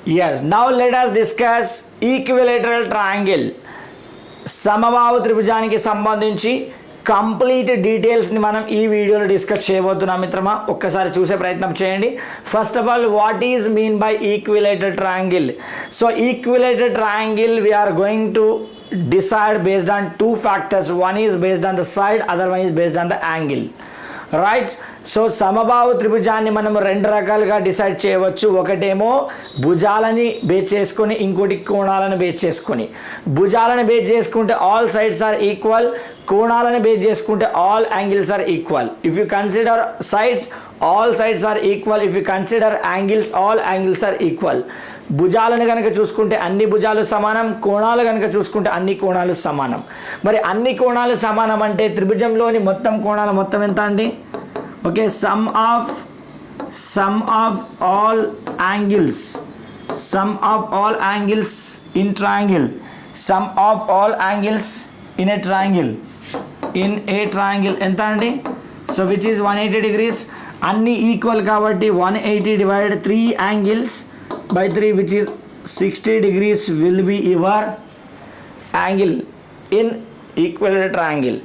Yes, now let us discuss equilateral triangle. సమబాహు త్రిభుజానికి సంబంధించి complete డీటెయిల్స్ని మనం ఈ వీడియోలో డిస్కస్ చేయబోతున్నాం మిత్రమా. ఒక్కసారి చూసే ప్రయత్నం చేయండి. First of all, what is mean by equilateral triangle? So equilateral triangle we are going to decide based on two factors. One is based on the side, other one is based on the angle, right? So సమబాహు త్రిభుజాన్ని మనం రెండు రకాలుగా decide చేయవచ్చు. ఒకటేమో భుజాలని base చేసుకొని, ఇంకోటి కోణాలను బేస్ చేసుకొని. భుజాలను బేస్ చేసుకుంటే ఆల్ సైడ్స్ ఆర్ ఈక్వల్, కోణాలను బేస్ చేసుకుంటే all angles are equal. If you consider sides, all sides are equal. If you consider angles, all angles are equal. భుజాలను కనుక చూసుకుంటే అన్ని భుజాలు సమానం, కోణాలు కనుక చూసుకుంటే అన్ని కోణాలు సమానం. మరి అన్ని కోణాలు సమానం అంటే త్రిభుజంలోని మొత్తం కోణాలు మొత్తం ఎంత అండి? Okay, some of all angles in triangle, some of all angles in a triangle ఎంత అండి? So which is 180 degrees. అన్ని ఈక్వల్ కాబట్టి 180 divided 3 angles by 3, which is 60 degrees, will be your angle in equilateral triangle.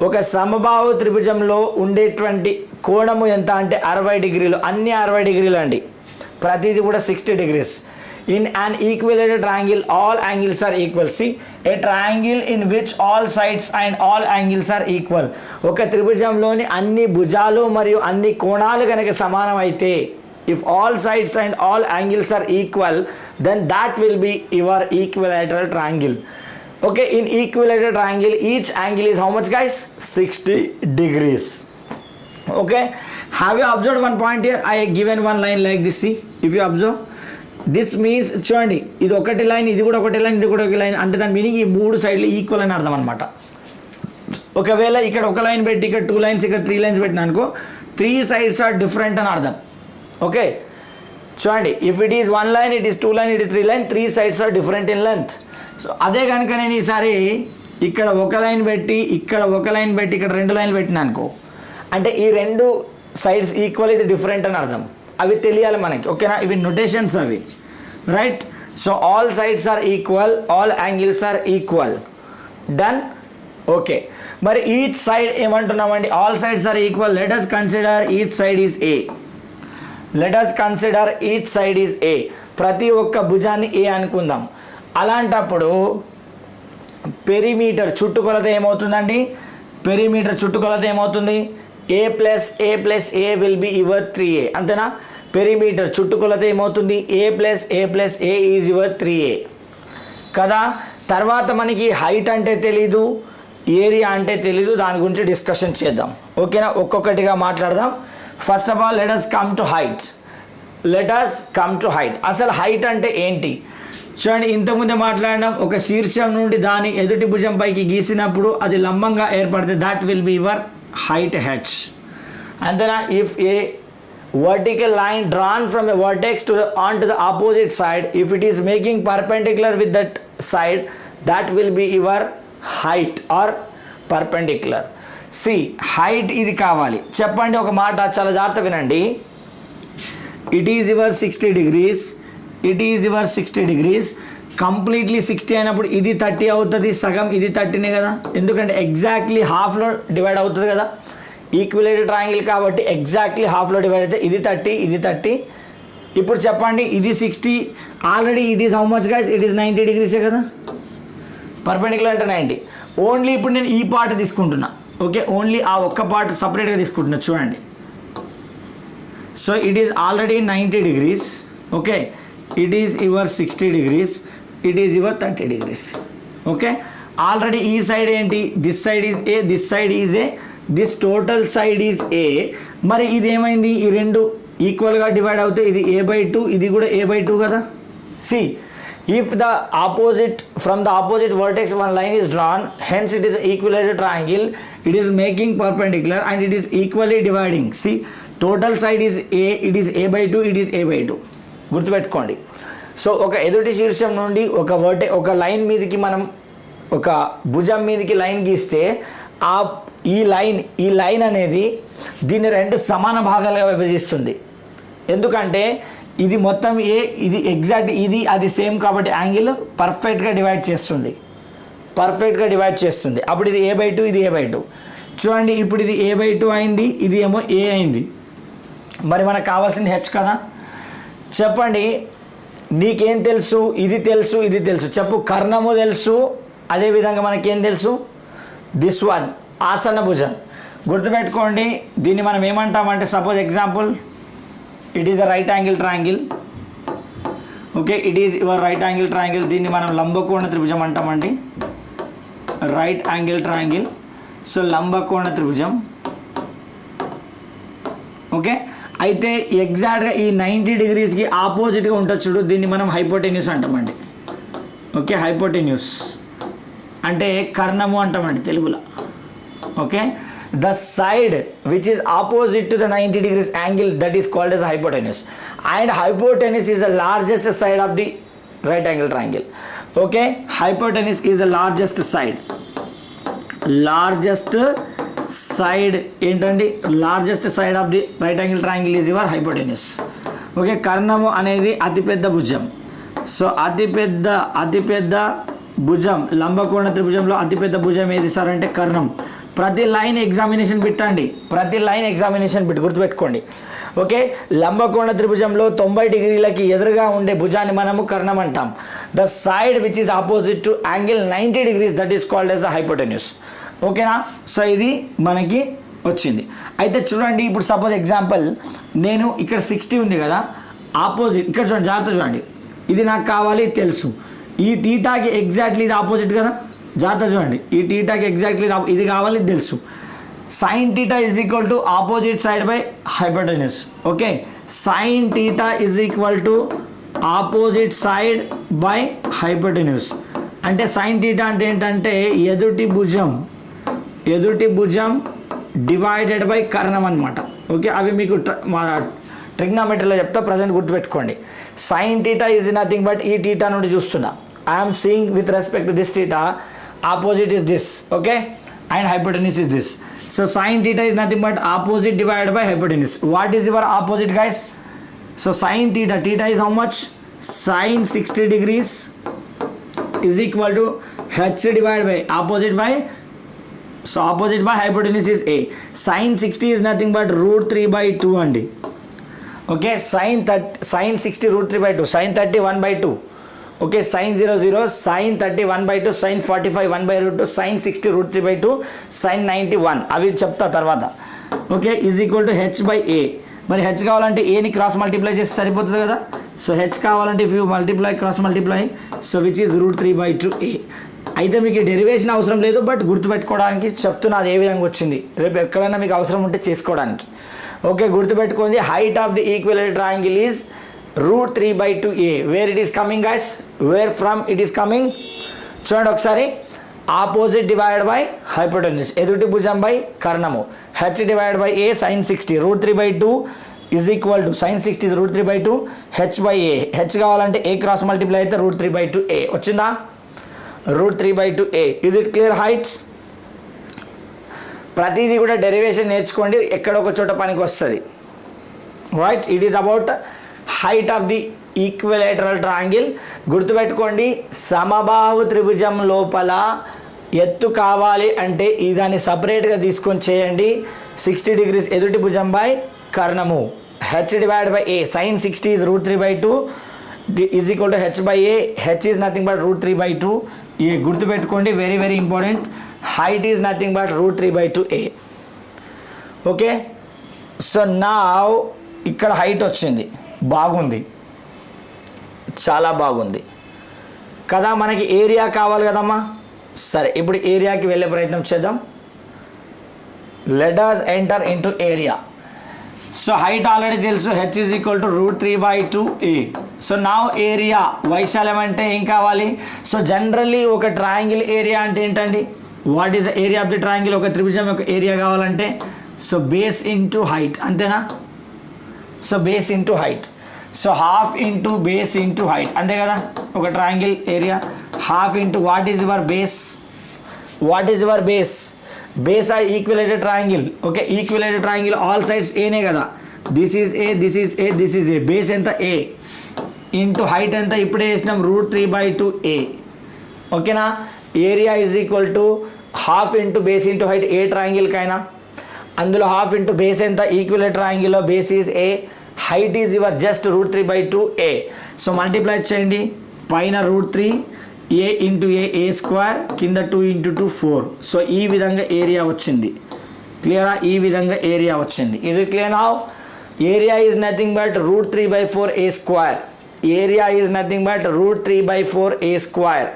ఒక సమబాహు త్రిభుజంలో ఉండేటువంటి కోణము ఎంత అంటే 60 డిగ్రీలు. అన్ని 60 డిగ్రీలు అండి, ప్రతిదీ కూడా 60 degrees. In an equilateral triangle, all angles are equal. See, a triangle in which all sides and all angles are equal. ఒక త్రిభుజంలోని అన్ని భుజాలు మరియు అన్ని కోణాలు కనుక సమానం అయితే, if all sides and all angles are equal, then that will be your equilateral triangle. Okay, in equilateral triangle, each angle is how much, guys? 60 degrees. Okay, have you observed one point here? I have given one line like this. See, if you observe, this means చూడండి, ఇది ఒకటి line, ఇది కూడా ఒకటి line, ఇది కూడా ఒక line. అంటే దాని మీనింగ్ ఈ మూడు సైడ్లు ఈక్వల్ అని అర్థం అనమాట. ఒకవేళ ఇక్కడ ఒక లైన్ పెట్టి, ఇక్కడ 2 lines, ఇక్కడ 3 lines పెట్టినా అనుకో, 3 sides ఆర్ డిఫరెంట్ అని అర్థం. ఓకే, చూడండి, if it is 1 line, it is 2 line, it is 3 line, 3 sides are different in length. So అదే కనుక నేను ఈసారి ఇక్కడ ఒక లైన్ పెట్టి, ఇక్కడ ఒక లైన్ పెట్టి, ఇక్కడ 2 lines పెట్టినా అనుకో, అంటే ఈ 2 sides ఈక్వల్, ఇది డిఫరెంట్ అని అర్థం. అవి తెలియాలి మనకి, ఓకేనా? ఇవి నొటేషన్స్ అవి, right? So all sides are equal, all angles are equal. Done. Okay, మరి ఈచ్ సైడ్ ఏమంటున్నామండి? All sides are equal. Let us consider each side is a. ప్రతి ఒక్క భుజాన్ని ఏ అనుకుందాం. అలాంటప్పుడు పెరిమీటర్ చుట్టుకొలత ఏమవుతుందండి? పెరిమీటర్ చుట్టుకొలత ఏమవుతుంది? a plus a will be your 3a. అంతేనా? పెరిమీటర్ చుట్టుకొలత ఏమవుతుంది? a plus a is your 3a కదా. తర్వాత మనకి హైట్ అంటే తెలీదు, ఏరియా అంటే తెలీదు, దాని గురించి డిస్కషన్ చేద్దాం, ఓకేనా? ఒక్కొక్కటిగా మాట్లాడదాం. First of all, let us come to height. అసలు హైట్ అంటే ఏంటి? చూడండి, ఇంతకుముందే మాట్లాడడం, ఒక శీర్షం నుండి దాని ఎదుటి భుజం పైకి గీసినప్పుడు అది లంబంగా ఏర్పడితే that will be your height h. And then if a vertical line drawn from a vertex onto the opposite side, if it is making perpendicular with that side, that will be your height or perpendicular. See, height ఇది కావాలి. చెప్పండి ఒక మాట, చాలా జాగ్రత్త వినండి. It is your 60 degrees. Completely 60 అయినప్పుడు ఇది 30 అవుతుంది, సగం ఇది 30నే కదా, ఎందుకంటే ఎగ్జాక్ట్లీ హాఫ్లో డివైడ్ అవుతుంది కదా. ఈక్విలేటరల్ ట్రయాంగిల్ కాబట్టి ఎగ్జాక్ట్లీ హాఫ్లో డివైడ్ అయితే ఇది 30, ఇది 30. ఇప్పుడు చెప్పండి, ఇది 60, already it is how much guys? It is 90 degrees కదా. పర్పెండిక్యులర్ అంటే 90. ఓన్లీ ఇప్పుడు నేను ఈ పార్ట్ తీసుకుంటున్నా, ఓకే? ఓన్లీ ఆ ఒక్క పార్ట్ సపరేట్గా తీసుకుంటున్నా. చూడండి, so it is already 90 degrees, okay? It is your 60 degrees, it is your 30 degrees. Okay, already ఈ సైడ్ ఏంటి? This side is a, this side is a, this total side is ఏ. మరి ఇది ఏమైంది? ఈ రెండు ఈక్వల్గా డివైడ్ అవుతాయి. ఇది a/2, ఇది కూడా a/2 కదా. See, if the opposite, from the opposite vertex one line is drawn, hence it is an equilateral triangle. It is making perpendicular and it is equally dividing. See, total side is a, it is a/2, it is a/2. గుర్తుపెట్టుకోండి. So ఒక ఎదుటి శీర్షం నుండి ఒక line మీదకి మనం ఒక భుజం మీదకి లైన్ గీస్తే ఈ లైన్ అనేది దీన్ని 2 సమాన భాగాలుగా విభజిస్తుంది. ఎందుకంటే ఇది మొత్తం ఏ, ఇది ఎగ్జాక్ట్ ఇది అది సేమ్ కాబట్టి యాంగిల్ పర్ఫెక్ట్గా డివైడ్ చేస్తుంది, అప్పుడు ఇది A/2 ఇది A/2. చూడండి ఇప్పుడు ఇది A/2 అయింది, ఇది ఏమో A అయింది. మరి మనకు కావాల్సింది H కదా. చెప్పండి నీకేం తెలుసు, ఇది తెలుసు చెప్పు. కర్ణము తెలుసు, అదేవిధంగా మనకేం తెలుసు, దిస్ వన్ ఆసన భుజం. గుర్తుపెట్టుకోండి దీన్ని మనం ఏమంటామంటే, suppose example it is a right angle triangle. Okay, it is your right angle triangle. దీన్ని మనం లంబకోణ త్రిభుజం అంటామండి, రైట్ యాంగిల్ ట్రయాంగిల్. సో లంబకోణ త్రిభుజం. ఓకే, అయితే ఎగ్జాక్ట్గా ఈ 90 డిగ్రీస్కి ఆపోజిట్గా ఉంటుంది చూడు, దీన్ని మనం హైపోటెన్యూస్ అంటామండి. ఓకే, హైపోటెన్యూస్ అంటే కర్ణము అంటామండి తెలుగులో. Okay, the side which is opposite to the 90 degrees angle that is called as hypotenuse, and hypotenuse is the largest side of the right angle triangle. Okay, hypotenuse is the largest side ఏంటండి, largest side of the right angle triangle is your hypotenuse. Okay, కర్ణము అనేది అతిపెద్ద భుజం. So అతిపెద్ద భుజం, లంబకోణ త్రిభుజంలో అతిపెద్ద భుజం ఏది సార్ అంటే కర్ణం. ప్రతి లైన్ ఎగ్జామినేషన్ పెట్టండి, గుర్తుపెట్టుకోండి. ఓకే, లంబకోణ త్రిభుజంలో 90 డిగ్రీలకి ఎదురుగా ఉండే భుజాన్ని మనము కర్ణం అంటాం. The side which is opposite to angle 90 degrees that is called as the hypotenuse. ఓకేనా, సో ఇది మనకి వచ్చింది. అయితే చూడండి ఇప్పుడు సపోజ్ ఎగ్జాంపుల్ నేను ఇక్కడ 60 ఉంది కదా, ఆపోజిట్ ఇక్కడ చూడండి, జాగ్రత్త చూడండి, ఇది నాకు కావాలి తెలుసు. ఈ టీటాకి ఎగ్జాక్ట్లీ ఇది ఆపోజిట్ కదా, జాగ్రత్త చూడండి, ఈ టీటాకి ఎగ్జాక్ట్లీ ఇది కావాలి ఇది తెలుసు. Sign theta is equal to opposite side by hypotenuse. Okay, sign theta is equal to opposite side by hypotenuse. అంటే సైన్ టీటా అంటే ఏంటంటే ఎదుటి భుజం డివైడెడ్ బై కర్ణం అనమాట. ఓకే, అవి మీకు మా ట్రిగ్నామెట్రీలో చెప్తా, ప్రజెంట్ గుర్తుపెట్టుకోండి. Sine theta is nothing but ఈ టీటా నుండి చూస్తున్నా, I'm seeing with respect to this theta, opposite is this. Okay, and hypotenuse is this. So sine theta is nothing but opposite divided by hypotenuse. What is your opposite guys? So sine theta is how much? Sine 60 degrees is equal to h divided by opposite by, so opposite by hypotenuse is a. Sin 60 is nothing but √3/2 అండి. Okay, sin 60 √3/2, sin 30 1/2. Okay, sin 0 sin 30 1/2, sin 45 1/2, sin 60 √3/2, sin 90 1. అవి చెప్తా తర్వాత. Okay, is equal to h by a. మరి H కావాలంటే ఏని cross multiply చేస్తే సరిపోతుంది కదా. సో హెచ్ కావాలంటే if you multiply cross multiply, so which is √3/2a. అయితే మీకు డెరివేషన్ అవసరం లేదు, బట్ గుర్తుపెట్టుకోవడానికి చెప్తున్నా అది ఏ విధంగా వచ్చింది, రేపు ఎక్కడైనా మీకు అవసరం ఉంటే చేసుకోవడానికి. ఓకే, గుర్తుపెట్టుకోండి, height of the equilateral triangle is √3/2a. Where it is coming guys, where from it is coming? చూడండి ఒకసారి, ఆపోజిట్ డివైడ్ బై హైపోటెన్యూస్, ఎదుటి భుజం బై కర్ణము, h divide by a sin 60 √3/2 is equal to sin 60 is √3/2 h by a. h కావాలంటే a cross multiply అయితే √3/2a వచ్చిందా, √3/2a. Is it clear heights? ప్రతిదీ కూడా డెరివేషన్ నేర్చుకోండి, ఎక్కడొక చోట పనికి వస్తుంది. Right, it is about height of the equilateral triangle. గుర్తుపెట్టుకోండి, సమబాహు త్రిభుజం లోపల ఎత్తు కావాలి అంటే దాన్ని సపరేట్గా తీసుకొని చేయండి. 60 degrees ఎదుటి భుజం బై కర్ణము, h divide by a, sin 60 is √3/2 is equal to h by a. h is nothing but √3/2. A గుర్తుపెట్టుకోండి, very very important. Height is nothing but √3/2a. Okay, so నా ఇక్కడ హైట్ వచ్చింది, బాగుంది, చాలా బాగుంది కదా. మనకి ఏరియా కావాలి కదమ్మా. సరే, ఇప్పుడు ఏరియాకి వెళ్ళే ప్రయత్నం చేద్దాం. Let us enter into area. So height already తెలుసు, h is equal to √3/2a. So నా ఏరియా, వైశాల్యం అంటే ఏం కావాలి? సో జనరల్లీ ఒక ట్రయాంగిల్ ఏరియా అంటే ఏంటండి, what is the area of the triangle? ఒక త్రిభుజం యొక్క ఏరియా కావాలంటే సో బేస్ ఇంటూ హైట్, అంతేనా? So base into height, so half into base into height, అంతే కదా. ఒక triangle area half into what is your base? Base are equilateral triangle. Okay, equilateral triangle all sides ఏనే కదా, this is a, this is a, this is a. Base ఎంత a into height ఎంత ఇప్పుడే వేసినాం √3/2a. ఓకేనా. Area is equal to half into base into height ఏ ట్రయాంగిల్కైనా, అందులో హాఫ్ ఇంటూ బేస్ ఎంత ఈక్వల్ ట్రయాంగిల్లో base is a, height is your just √3/2a. So multiply చేయండి, పైన √3 a ఇంటూ ఏ స్క్వేర్, కింద 2 ఇంటూ 2 4. సో ఈ విధంగా ఏరియా వచ్చింది. క్లియరా? ఈ విధంగా ఏరియా వచ్చింది. Is it clear now? Area is nothing but √3/4a square. Area is nothing but √3/4a square.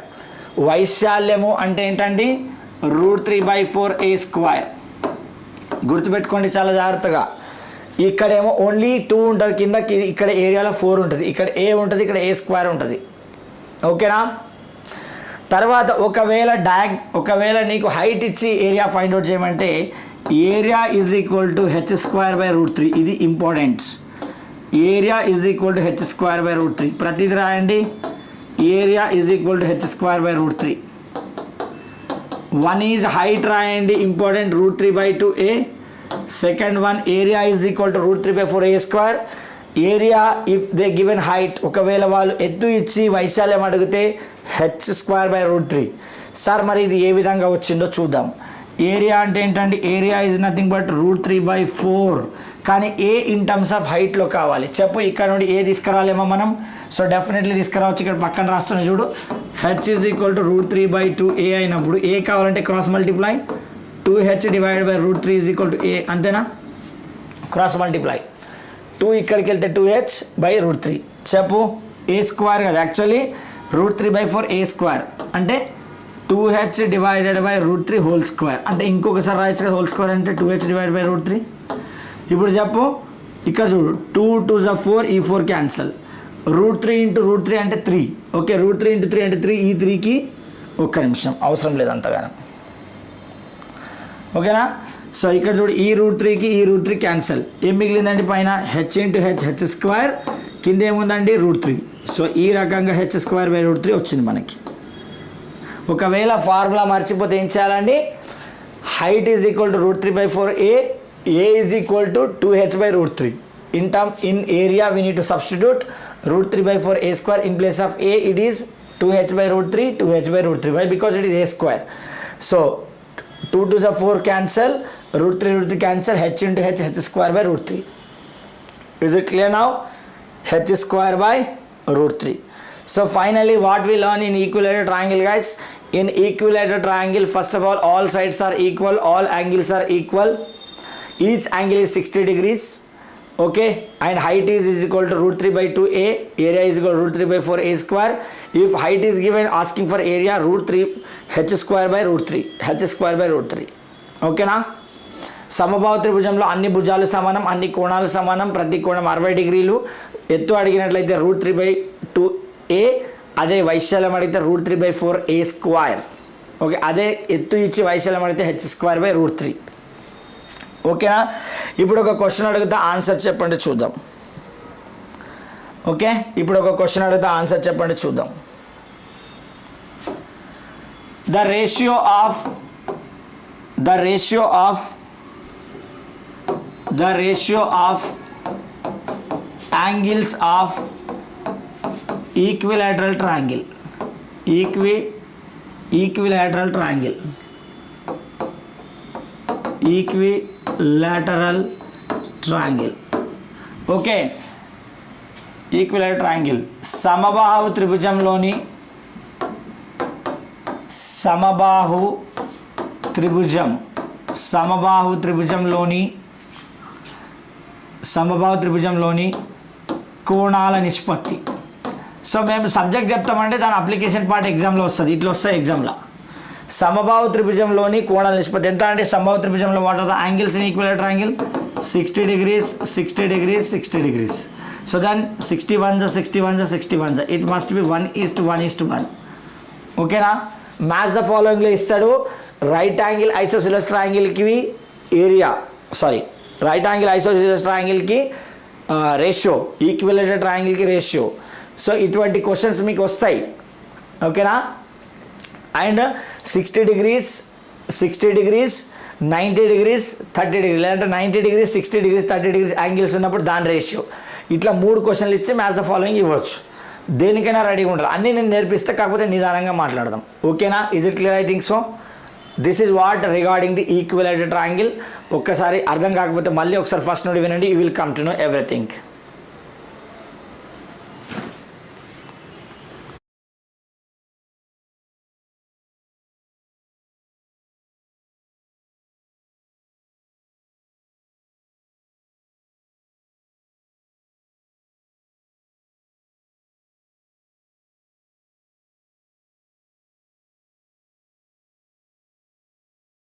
వైశాల్యము అంటే ఏంటండి? √3/4a square. గుర్తుపెట్టుకోండి చాలా జాగ్రత్తగా. ఇక్కడేమో ఓన్లీ 2 ఉంటుంది కింద, ఇక్కడ ఏరియాలో 4 ఉంటుంది, ఇక్కడ ఏ ఉంటుంది, ఇక్కడ ఏ స్క్వేర్ ఉంటుంది. ఓకేనా. తర్వాత ఒకవేళ నీకు హైట్ ఇచ్చి ఏరియా ఫైండ్ అవుట్ చేయమంటే area is equal to h²/√3. ఇది important. Area is equal to h²/√3. ప్రతిది రాయండి. Area is equal to h²/√3. 1 is height రాయండి, important, √3/2a. Second one area is equal to √3/4a square. Area if they given height, ఒకవేళ వాళ్ళు ఎత్తు ఇచ్చి వైశాల్యం అడిగితే h²/√3. సార్ మరి ఇది ఏ విధంగా వచ్చిందో చూద్దాం. ఏరియా అంటే ఏంటండి? Area is nothing but √3/4. కానీ ఏ ఇన్ టర్మ్స్ ఆఫ్ హైట్లో కావాలి చెప్పు. ఇక్కడ నుండి ఏ తీసుకురాలేమో మనం. సో డెఫినెట్లీ తీసుకురావచ్చు. ఇక్కడ పక్కన రాస్తున్నా చూడు, h is equal to √3/2a అయినప్పుడు ఏ కావాలంటే cross multiply 2h divided by √3 is equal to a. అంతేనా? క్రాస్ మల్టిప్లై 2 ఇక్కడికి వెళ్తే 2h బై √3. చెప్పు. ఏ స్క్వేర్ కదా యాక్చువల్లీ, √3/4a స్క్వేర్ అంటే 2h divided by √3 whole square. అంటే ఇంకొకసారి రాయొచ్చు కదా, హోల్ స్క్వేర్ అంటే 2h డివైడెడ్ బై √3. ఇప్పుడు చెప్పు, ఇక్కడ చూడు, 2 2 4, ఈ 4 క్యాన్సల్, √3 ఇంటూ √3 అంటే 3. ఓకే, √3 ఇంటూ 3 అంటే 3. ఈ 3కి ఒక్క నిమిషం అవసరం లేదు అంతగానం. ఓకేనా. సో ఇక్కడ చూడు, ఈ √3కి ఈ √3 క్యాన్సల్. ఏం మిగిలిందండి పైన? h ఇంటూ h స్క్వేర్, కింద ఏముందండి √3. సో ఈ రకంగా h²/√3 వచ్చింది మనకి. ఒకవేళ ఫార్ములా మర్చిపోతే ఏం చేయాలండి? Height is equal to √3/4a, a is equal to 2h/√3. in area we need to substitute √3/4a square in place of a. It is 2h/√3, 2h/√3. Why? Because it is a square. So 2 to the 4 cancel, √3 cancel, h into h²/√3. Is it clear now? h²/√3. So finally what we learn in equilateral triangle, guys? In equilateral triangle, first of all sides are equal, all angles are equal, each angle is 60 degrees. Okay, and height is equal to √3/2a, area is equal to √3/4a square. If height is given, asking for area, √3 h²/√3. ఓకేనా. సమబాహు త్రిభుజంలో అన్ని భుజాలు సమానం, అన్ని కోణాలు సమానం, ప్రతి కోణం 60 డిగ్రీలు. ఎత్తు అడిగినట్లయితే √3/2a, అదే వైశాల్యం అడిగితే √3/4a స్క్వేర్. ఓకే, అదే ఎత్తు ఇచ్చి వైశాల్యం అడిగితే h²/√3. ఓకేనా. ఇప్పుడు ఒక క్వశ్చన్ అడుగుతా, ఆన్సర్ చెప్పండి చూద్దాం. ఓకే, ఇప్పుడు ఒక క్వశ్చన్ అడుగుతా, ఆన్సర్ చెప్పండి చూద్దాం. The ratio of angles of equilateral triangle. Equilateral triangle. Okay, equilateral triangle సమబాహు త్రిభుజంలోని కోణాల నిష్పత్తి. సో మేము సబ్జెక్ట్ చెప్తామంటే దాని అప్లికేషన్ పార్ట్ ఎగ్జామ్లో వస్తుంది. ఇట్లా వస్తాయి ఎగ్జామ్లో. సమబాహు త్రిభుజంలోని కోణాల నిష్పత్తి ఎంత అంటే, సమబాహు త్రిభుజంలో what are the angles in equilateral triangle? 60 degrees, 60 degrees, 60 degrees. So then 61. It must be 1:1:1. ఓకేనా. మ్యాచ్ ద ఫాలోయింగ్లో ఇస్తాడు. రైట్ యాంగిల్ ఐసోసిలస్ ట్రయాంగిల్కి ఏరియా, రైట్ యాంగిల్ ఐసోసిలస్ ట్రయాంగిల్కి రేషియో, ఈక్విలాటరల్ ట్రయాంగిల్కి రేషియో. సో ఇటువంటి క్వశ్చన్స్ మీకు వస్తాయి. ఓకేనా. అండ్ 60 degrees 90 degrees 30 degrees లేదంటే 90 degrees 60 degrees 30 degrees యాంగిల్స్ ఉన్నప్పుడు దాని రేషియో, ఇట్లా 3 క్వశ్చన్లు ఇచ్చి మ్యాచ్ ద ఫాలోయింగ్ ఇవ్వచ్చు. దేనికైనా రెడీగా ఉంటారు, అన్నీ నేను నేర్పిస్తే, కాకపోతే నిదానంగా మాట్లాడదాం. ఓకేనా? Is it clear? I think so. This is what regarding the equilateral triangle. ఒక్కసారి అర్థం కాకపోతే మళ్ళీ ఒకసారి ఫస్ట్ నుండి వినండి, you will come to know everything.